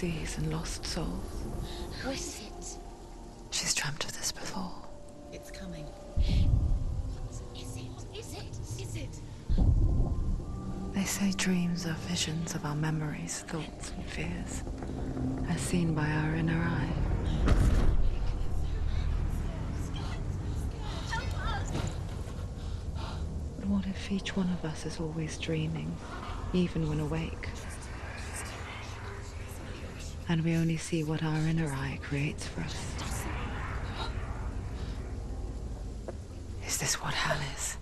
seas and lost souls. What is it? She's dreamt of this before. It's coming. Is it? They say dreams are visions of our memories, thoughts and fears, as seen by our inner eye. But what if each one of us is always dreaming, even when awake? And we only see what our inner eye creates for us. Is this what hell is?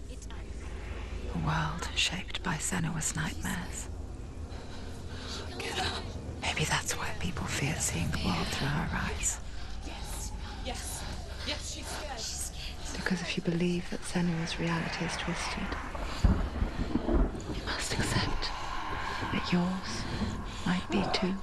A world shaped by Senua's nightmares. Maybe that's why people fear seeing the world through her eyes. Yes, she's scared. Because if you believe that Senua's reality is twisted, you must accept that yours might be too.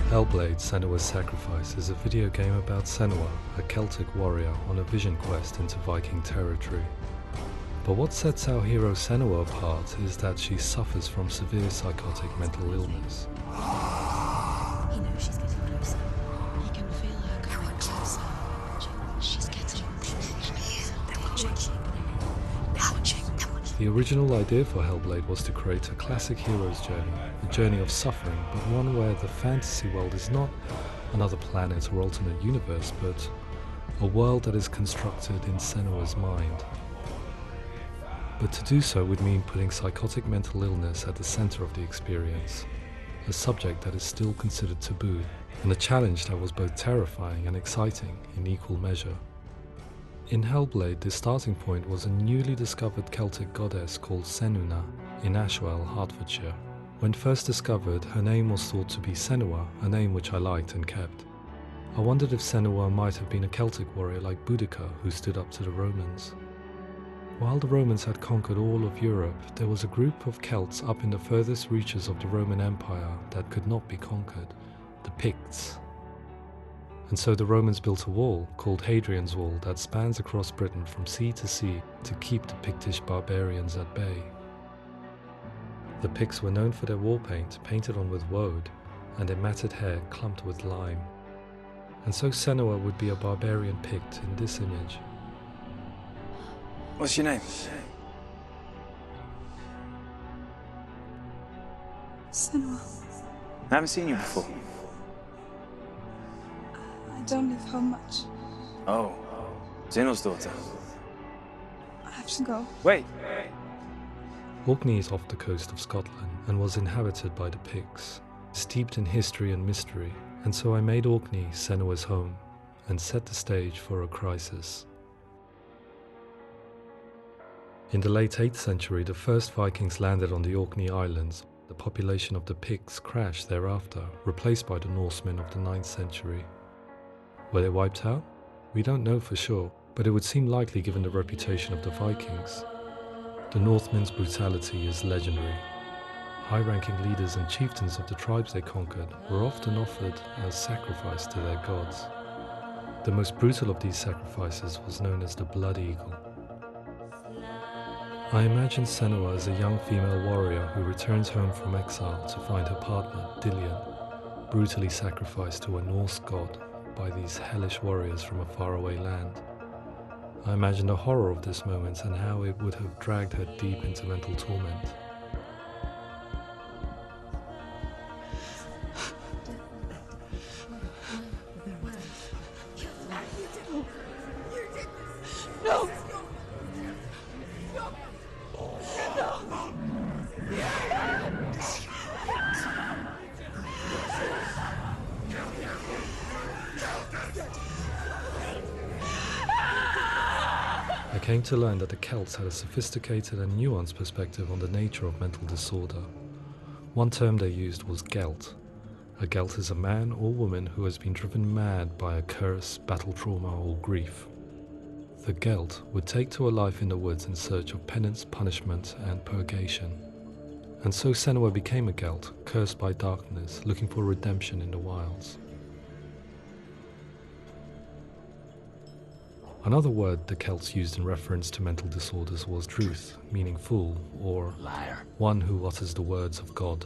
Hellblade: Senua's Sacrifice is a video game about Senua, a Celtic warrior on a vision quest into Viking territory. But what sets our hero Senua apart is that she suffers from severe psychotic mental illness. He knows she's getting closer. He can feel her coming closer. She's getting closer. They're watching. The original idea for Hellblade was to create a classic hero's journey, a journey of suffering, but one where the fantasy world is not another planet or alternate universe, but a world that is constructed in Senua's mind. But to do so would mean putting psychotic mental illness at the center of the experience, a subject that is still considered taboo, and a challenge that was both terrifying and exciting in equal measure. In Hellblade, the starting point was a newly discovered Celtic goddess called Senua in Ashwell, Hertfordshire. When first discovered, her name was thought to be Senua, a name which I liked and kept. I wondered if Senua might have been a Celtic warrior like Boudica who stood up to the Romans. While the Romans had conquered all of Europe, there was a group of Celts up in the furthest reaches of the Roman Empire that could not be conquered, the Picts. And so the Romans built a wall, called Hadrian's Wall, that spans across Britain from sea to sea to keep the Pictish barbarians at bay. The Picts were known for their war paint, painted on with woad, and their matted hair clumped with lime. And so Senua would be a barbarian Pict in this image. What's your name? Senua. I haven't seen you before. I don't leave home much. Oh, Zeno's daughter. I have to go. Wait! Orkney is off the coast of Scotland and was inhabited by the Picts, steeped in history and mystery, and so I made Orkney Senua's home and set the stage for a crisis. In the late 8th century, the first Vikings landed on the Orkney Islands. The population of the Picts crashed thereafter, replaced by the Norsemen of the 9th century. Were they wiped out? We don't know for sure, but it would seem likely given the reputation of the Vikings. The Northmen's brutality is legendary. High-ranking leaders and chieftains of the tribes they conquered were often offered as sacrifice to their gods. The most brutal of these sacrifices was known as the Blood Eagle. I imagine Senua as a young female warrior who returns home from exile to find her partner, Dillion, brutally sacrificed to a Norse god by these hellish warriors from a faraway land. I imagine the horror of this moment and how it would have dragged her deep into mental torment. No! I came to learn that the Celts had a sophisticated and nuanced perspective on the nature of mental disorder. One term they used was gelt. A gelt is a man or woman who has been driven mad by a curse, battle trauma, or grief. The gelt would take to a life in the woods in search of penance, punishment, and purgation. And so Senua became a gelt, cursed by darkness, looking for redemption in the wilds. Another word the Celts used in reference to mental disorders was druth, meaning fool, or Liar. one who utters the words of God.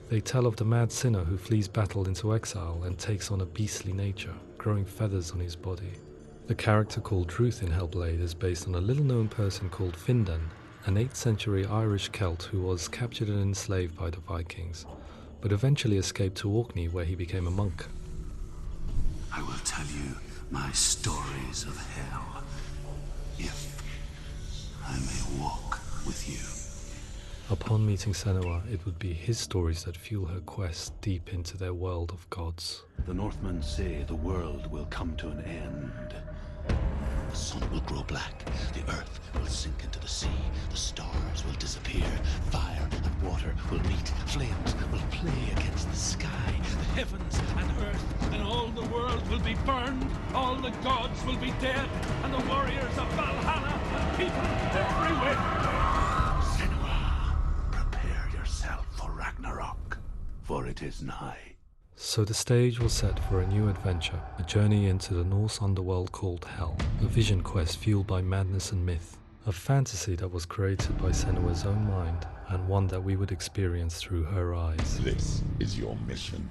They tell of the mad sinner who flees battle into exile and takes on a beastly nature, growing feathers on his body. The character called Druth in Hellblade is based on a little-known person called Findan, an 8th century Irish Celt who was captured and enslaved by the Vikings, but eventually escaped to Orkney where he became a monk. I will tell you my stories of hell, if I may walk with you. Upon meeting Senua, it would be his stories that fuel her quest deep into their world of gods. The Northmen say the world will come to an end. The sun will grow black, the earth will sink into the sea, the stars will disappear, fire and water will meet, flames will play against the sky, the heavens and earth and all the world will be burned, all the gods will be dead, and the warriors of Valhalla and people everywhere. Senua, prepare yourself for Ragnarok, for it is nigh. So the stage was set for a new adventure, a journey into the Norse underworld called Hell, a vision quest fueled by madness and myth, a fantasy that was created by Senua's own mind, and one that we would experience through her eyes. This is your mission.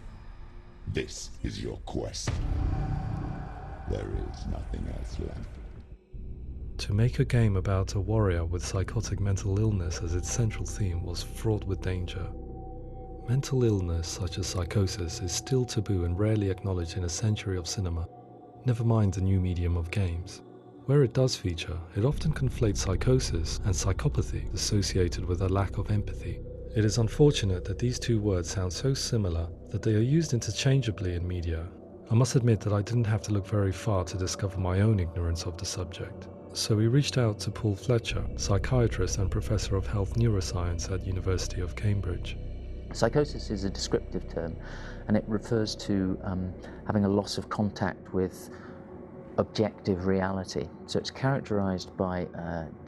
This is your quest. There is nothing else left. To make a game about a warrior with psychotic mental illness as its central theme was fraught with danger. Mental illness, such as psychosis, is still taboo and rarely acknowledged in a century of cinema, never mind the new medium of games. Where it does feature, it often conflates psychosis and psychopathy associated with a lack of empathy. It is unfortunate that these two words sound so similar that they are used interchangeably in media. I must admit that I didn't have to look very far to discover my own ignorance of the subject. So we reached out to Paul Fletcher, psychiatrist and professor of health neuroscience at University of Cambridge. Psychosis is a descriptive term, and it refers to having a loss of contact with objective reality. So it's characterized by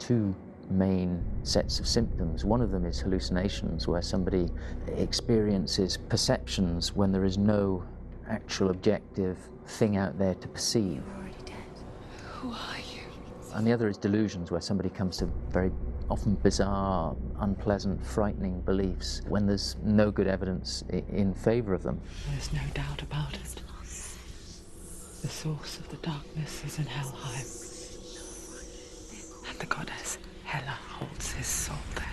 two main sets of symptoms. One of them is hallucinations, where somebody experiences perceptions when there is no actual objective thing out there to perceive. You're already dead. Who are you? And the other is delusions, where somebody comes to very often bizarre, unpleasant, frightening beliefs when there's no good evidence in favor of them. There's no doubt about it. The source of the darkness is in Helheim. And the goddess Hela holds his soul there.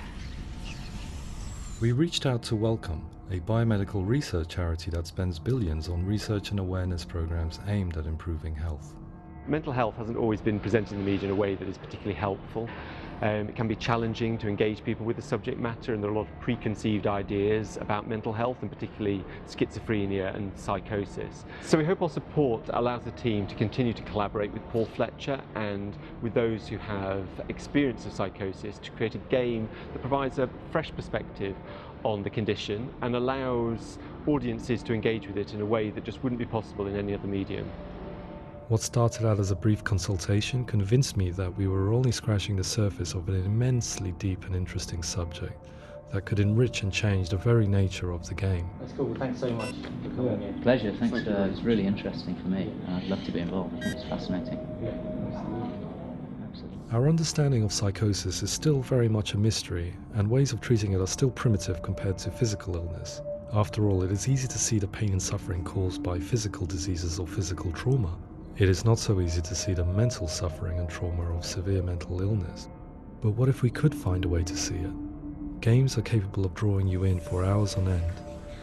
We reached out to Welcome, a biomedical research charity that spends billions on research and awareness programs aimed at improving health. Mental health hasn't always been presented in the media in a way that is particularly helpful. It can be challenging to engage people with the subject matter, and there are a lot of preconceived ideas about mental health, and particularly schizophrenia and psychosis. So we hope our support allows the team to continue to collaborate with Paul Fletcher and with those who have experience of psychosis to create a game that provides a fresh perspective on the condition and allows audiences to engage with it in a way that just wouldn't be possible in any other medium. What started out as a brief consultation convinced me that we were only scratching the surface of an immensely deep and interesting subject that could enrich and change the very nature of the game. That's cool. Thanks so much for coming in. Pleasure. Thanks. It's really interesting for me. I'd love to be involved. I think it's fascinating. Absolutely. Our understanding of psychosis is still very much a mystery, and ways of treating it are still primitive compared to physical illness. After all, it is easy to see the pain and suffering caused by physical diseases or physical trauma. It is not so easy to see the mental suffering and trauma of severe mental illness. But what if we could find a way to see it? Games are capable of drawing you in for hours on end,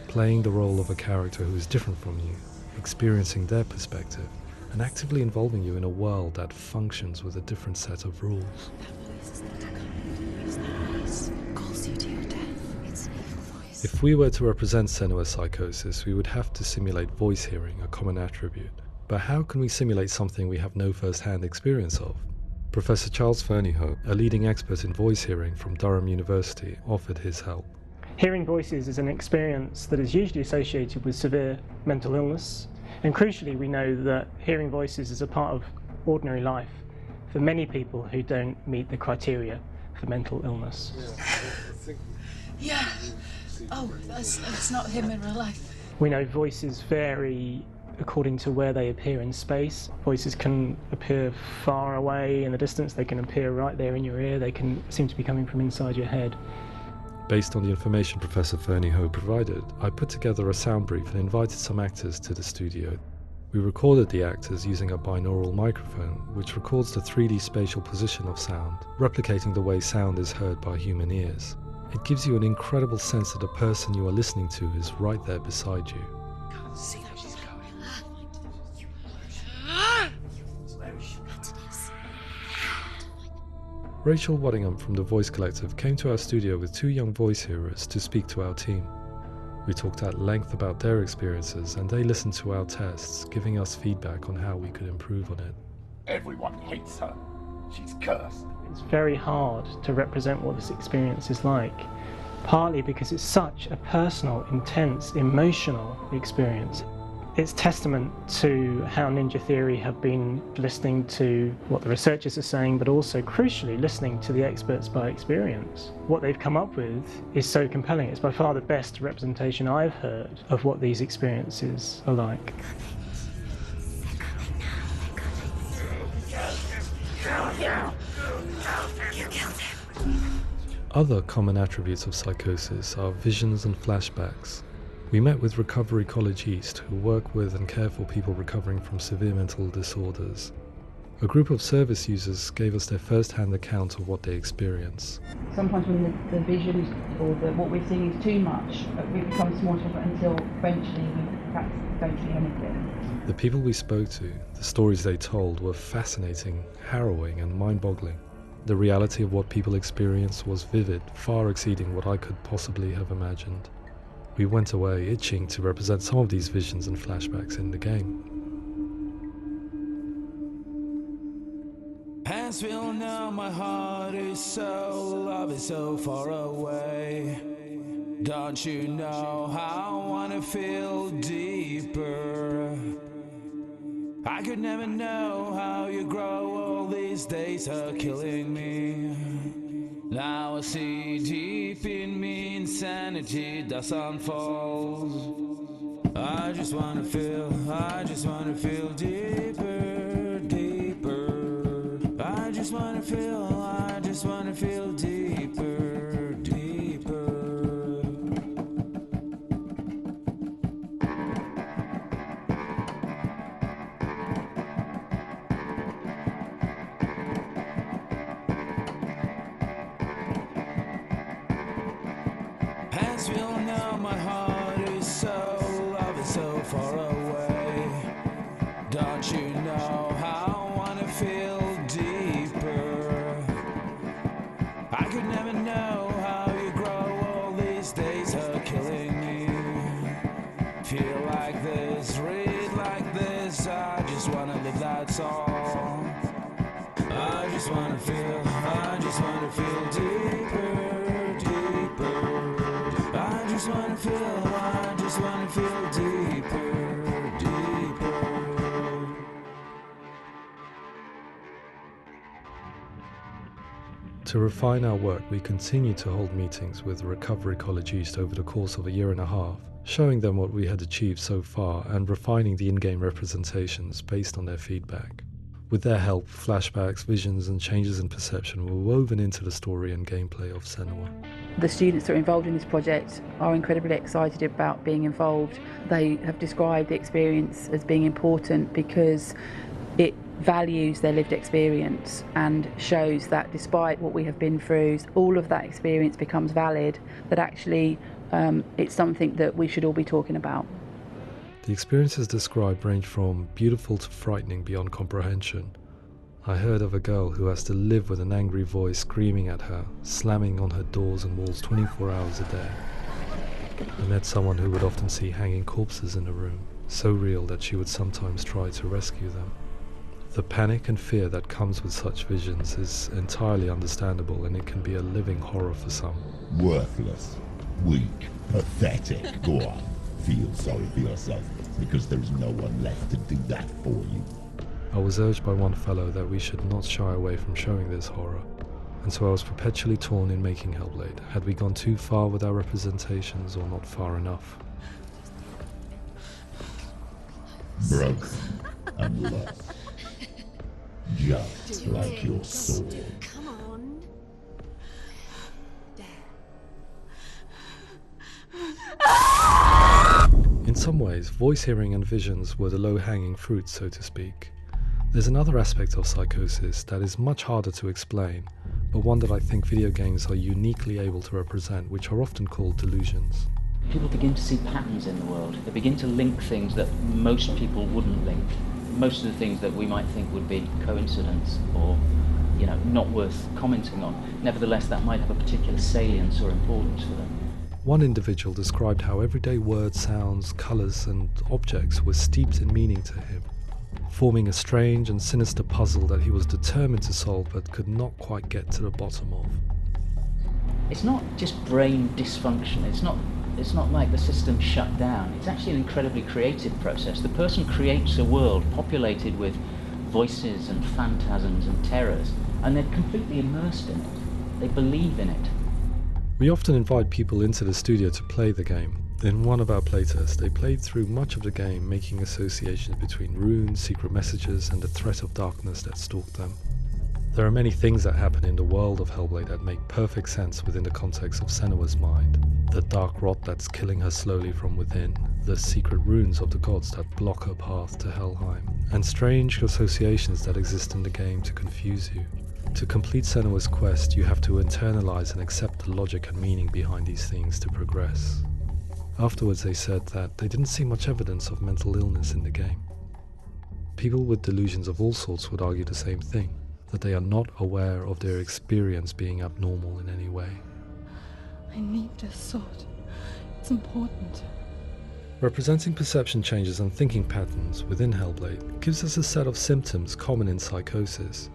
playing the role of a character who is different from you, experiencing their perspective, and actively involving you in a world that functions with a different set of rules. That voice is not a kind voice. That voice calls you to your death. It's an evil voice. If we were to represent Senua's psychosis, we would have to simulate voice hearing, a common attribute. But how can we simulate something we have no first-hand experience of? Professor Charles Fernyhough, a leading expert in voice hearing from Durham University, offered his help. Hearing voices is an experience that is usually associated with severe mental illness, and crucially we know that hearing voices is a part of ordinary life for many people who don't meet the criteria for mental illness. Yeah. Oh, that's not him in real life. We know voices vary according to where they appear in space. Voices can appear far away in the distance, they can appear right there in your ear, they can seem to be coming from inside your head. Based on the information Professor Fernie Ho provided, I put together a sound brief and invited some actors to the studio. We recorded the actors using a binaural microphone, which records the 3D spatial position of sound, replicating the way sound is heard by human ears. It gives you an incredible sense that the person you are listening to is right there beside you. Can't see where she's going. Rachel Waddingham from the Voice Collective came to our studio with 2 young voice hearers to speak to our team. We talked at length about their experiences and they listened to our tests, giving us feedback on how we could improve on it. Everyone hates her. She's cursed. It's very hard to represent what this experience is like, partly because it's such a personal, intense, emotional experience. It's testament to how Ninja Theory have been listening to what the researchers are saying, but also, crucially, listening to the experts by experience. What they've come up with is so compelling. It's by far the best representation I've heard of what these experiences are like. Other common attributes of psychosis are visions and flashbacks. We met with Recovery College East, who work with and care for people recovering from severe mental disorders. A group of service users gave us their first-hand account of what they experience. Sometimes when the visions or what we're seeing is too much, we become small until eventually we practice don't see anything. The people we spoke to, the stories they told, were fascinating, harrowing and mind-boggling. The reality of what people experienced was vivid, far exceeding what I could possibly have imagined. We went away itching to represent some of these visions and flashbacks in the game. Hands will know my heart is so, love is so far away. Don't you know how I wanna feel deeper? I could never know how you grow, all these days are killing me. Now I see deep in me insanity does unfold. I just wanna feel deeper, deeper. I just wanna feel deeper, deeper. Hands will know my heart is so, love is so far away. Don't you know how I wanna feel deeper? I could never know how you grow, all these days are killing me. Feel like this, read like this, I just wanna live, that's all. I just wanna feel deeper, deeper. I just wanna feel deeper, deeper. To refine our work, we continue to hold meetings with Recovery College East over the course of a year and a half, showing them what we had achieved so far and refining the in-game representations based on their feedback. With their help, flashbacks, visions and changes in perception were woven into the story and gameplay of Senua. The students that are involved in this project are incredibly excited about being involved. They have described the experience as being important because it values their lived experience and shows that despite what we have been through, all of that experience becomes valid, that actually it's something that we should all be talking about. The experiences described range from beautiful to frightening beyond comprehension. I heard of a girl who has to live with an angry voice screaming at her, slamming on her doors and walls 24 hours a day. I met someone who would often see hanging corpses in a room, so real that she would sometimes try to rescue them. The panic and fear that comes with such visions is entirely understandable, and it can be a living horror for some. Worthless, weak, pathetic. Go on, feel sorry for yourself, because there is no one left to do that for you. I was urged by one fellow that we should not shy away from showing this horror, and so I was perpetually torn in making Hellblade. Had we gone too far with our representations or not far enough? broken and lost. Just like your sword. Come on. In some ways, voice hearing and visions were the low-hanging fruit, so to speak. There's another aspect of psychosis that is much harder to explain, but one that I think video games are uniquely able to represent, which are often called delusions. People begin to see patterns in the world. They begin to link things that most people wouldn't link. Most of the things that we might think would be coincidence or, not worth commenting on. Nevertheless, that might have a particular salience or importance for them. One individual described how everyday words, sounds, colours and objects were steeped in meaning to him, forming a strange and sinister puzzle that he was determined to solve but could not quite get to the bottom of. It's not just brain dysfunction. It's not like the system shut down. It's actually an incredibly creative process. The person creates a world populated with voices and phantasms and terrors, and they're completely immersed in it. They believe in it. We often invite people into the studio to play the game. In one of our playtests, they played through much of the game, making associations between runes, secret messages, and the threat of darkness that stalked them. There are many things that happen in the world of Hellblade that make perfect sense within the context of Senua's mind. The dark rot that's killing her slowly from within, the secret runes of the gods that block her path to Helheim, and strange associations that exist in the game to confuse you. To complete Senua's quest, you have to internalize and accept the logic and meaning behind these things to progress. Afterwards, they said that they didn't see much evidence of mental illness in the game. People with delusions of all sorts would argue the same thing, that they are not aware of their experience being abnormal in any way. I need this sword. It's important. Representing perception changes and thinking patterns within Hellblade gives us a set of symptoms common in psychosis.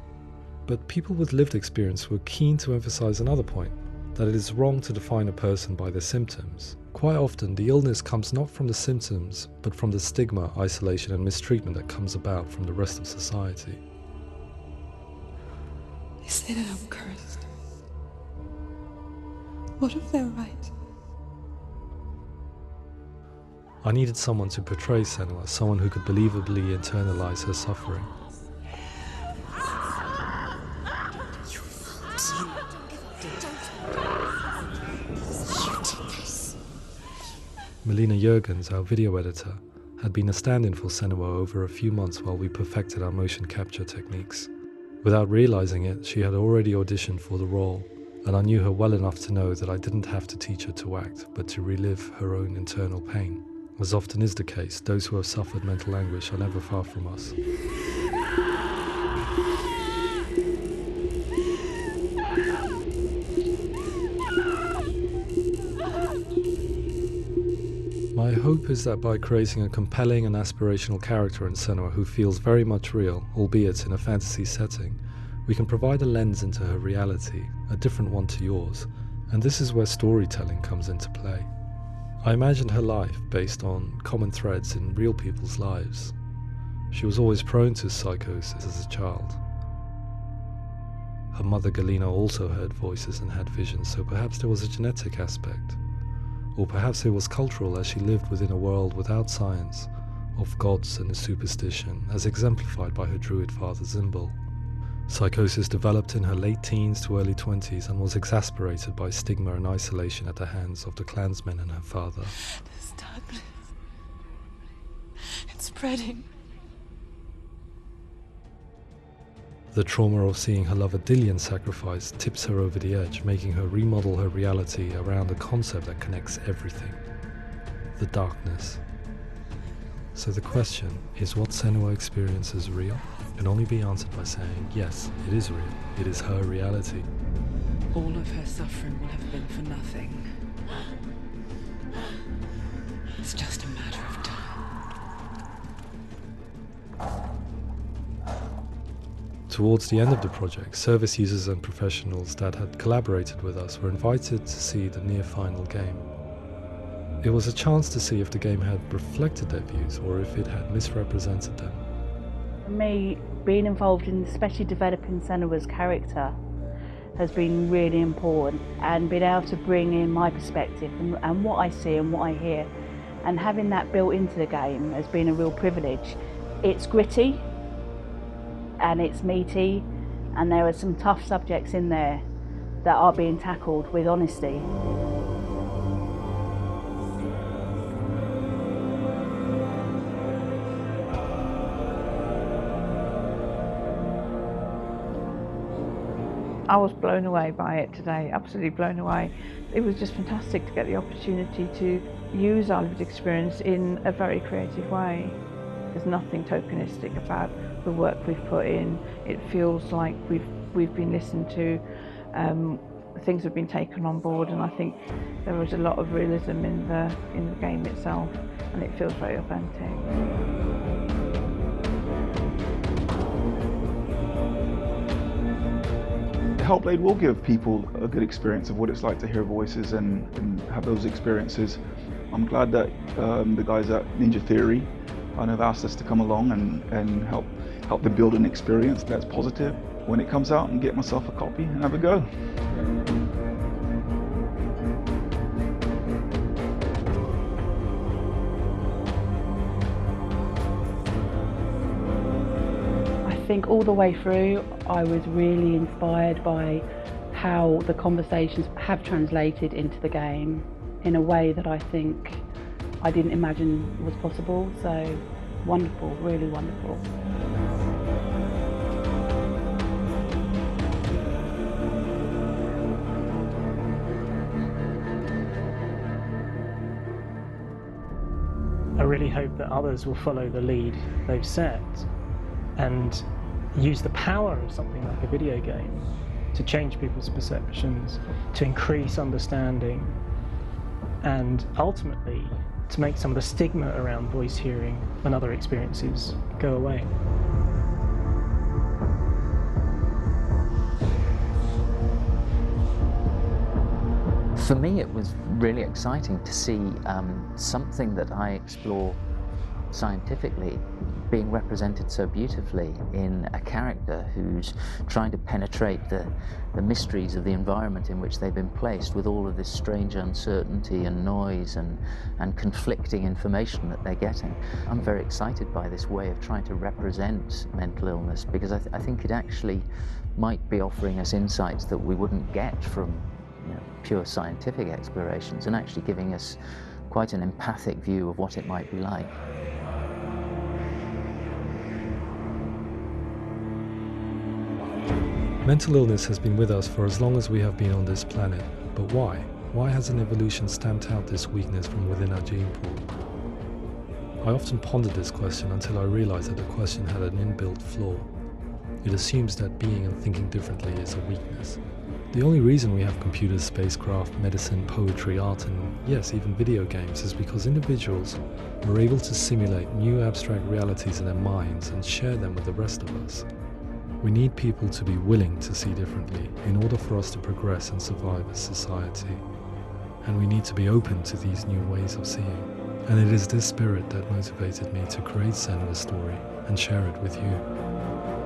But people with lived experience were keen to emphasize another point, that it is wrong to define a person by their symptoms. Quite often, the illness comes not from the symptoms, but from the stigma, isolation and mistreatment that comes about from the rest of society. They say that I'm cursed. What if they're right? I needed someone to portray Senua, someone who could believably internalize her suffering. Melina Jurgens, our video editor, had been a stand-in for Senua over a few months while we perfected our motion capture techniques. Without realizing it, she had already auditioned for the role, and I knew her well enough to know that I didn't have to teach her to act, but to relive her own internal pain. As often is the case, those who have suffered mental anguish are never far from us. My hope is that by creating a compelling and aspirational character in Senua who feels very much real, albeit in a fantasy setting, we can provide a lens into her reality, a different one to yours, and this is where storytelling comes into play. I imagined her life based on common threads in real people's lives. She was always prone to psychosis as a child. Her mother Galina also heard voices and had visions, so perhaps there was a genetic aspect. Or perhaps it was cultural, as she lived within a world without science, of gods and a superstition, as exemplified by her druid father Zimbal. Psychosis developed in her late teens to early 20s and was exacerbated by stigma and isolation at the hands of the clansmen and her father. This darkness. It's spreading. The trauma of seeing her lover Dillian sacrificed tips her over the edge, making her remodel her reality around a concept that connects everything: the darkness. So the question, is what Senua experiences real? Can only be answered by saying, yes, it is real. It is her reality. All of her suffering will have been for nothing. It's just a matter of time. Towards the end of the project, service users and professionals that had collaborated with us were invited to see the near-final game. It was a chance to see if the game had reflected their views or if it had misrepresented them. For me, being involved in especially developing Senua's character has been really important, and being able to bring in my perspective and what I see and what I hear and having that built into the game has been a real privilege. It's gritty and it's meaty, and there are some tough subjects in there that are being tackled with honesty. I was blown away by it today, absolutely blown away. It was just fantastic to get the opportunity to use our lived experience in a very creative way. There's nothing tokenistic about the work we've put in. It feels like we've been listened to, things have been taken on board, and I think there was a lot of realism in the game itself, and it feels very authentic. Hellblade will give people a good experience of what it's like to hear voices and have those experiences. I'm glad that the guys at Ninja Theory have asked us to come along and help them build an experience that's positive when it comes out, and get myself a copy and have a go. I think all the way through I was really inspired by how the conversations have translated into the game in a way that I think I didn't imagine was possible. So wonderful, really wonderful. I really hope that others will follow the lead they've set and use the power of something like a video game to change people's perceptions, to increase understanding, and ultimately to make some of the stigma around voice hearing and other experiences go away. For me, it was really exciting to see something that I explore scientifically being represented so beautifully in a character who's trying to penetrate the mysteries of the environment in which they've been placed, with all of this strange uncertainty and noise and conflicting information that they're getting. I'm very excited by this way of trying to represent mental illness, because I think it actually might be offering us insights that we wouldn't get from pure scientific explorations, and actually giving us quite an empathic view of what it might be like. Mental illness has been with us for as long as we have been on this planet, but why? Why hasn't evolution stamped out this weakness from within our gene pool? I often pondered this question until I realized that the question had an inbuilt flaw. It assumes that being and thinking differently is a weakness. The only reason we have computers, spacecraft, medicine, poetry, art, and yes, even video games is because individuals are able to simulate new abstract realities in their minds and share them with the rest of us. We need people to be willing to see differently in order for us to progress and survive as society. And we need to be open to these new ways of seeing. And it is this spirit that motivated me to create Senua's story and share it with you.